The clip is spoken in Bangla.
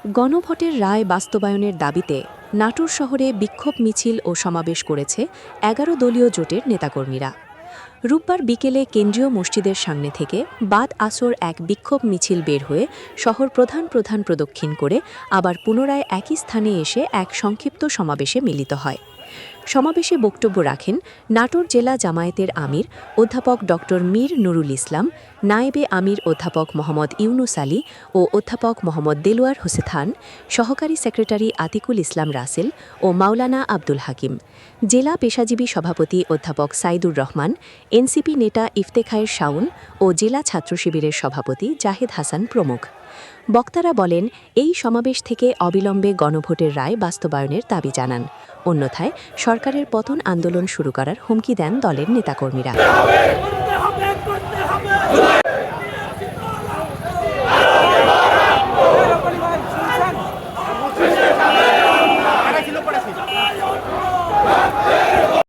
গণভোটের রায় বাস্তবায়নের দাবিতে নাটোর শহরে বিক্ষোভ মিছিল ও সমাবেশ করেছে ১১ দলীয় জোটের নেতাকর্মীরা। রোববার বিকেলে কেন্দ্রীয় মসজিদের সামনে থেকে বাদ আসর এক বিক্ষোভ মিছিল বের হয়ে শহর প্রধান প্রদক্ষিণ করে আবার পুনরায় একই স্থানে এসে এক সংক্ষিপ্ত সমাবেশে মিলিত হয়। সমাবেশে বক্তব্য রাখেন নাটোর জেলা জামায়াতের আমির অধ্যাপক ড মীর নুরুল ইসলাম, নায়েবে আমির অধ্যাপক মোহাম্মদ ইউনুস আলী ও অধ্যাপক মোহাম্মদ দেলোয়ার হোসেন, সহকারী সেক্রেটারি আতিকুল ইসলাম রাসেল ও মাওলানা আব্দুল হাকিম, জেলা পেশাজীবী সভাপতি অধ্যাপক সাইদুর রহমান, এনসিপি নেতা ইফতেখায়ের শাওন ও জেলা ছাত্র শিবিরের সভাপতি জাহেদ হাসান প্রমুখ। বক্তারা বলেন, এই সমাবেশ থেকে অবিলম্বে গণভোটের রায় বাস্তবায়নের দাবি জানান। অন্যথায় সরকারের পতন আন্দোলন শুরু করার হুমকি দেন দলের নেতাকর্মীরা।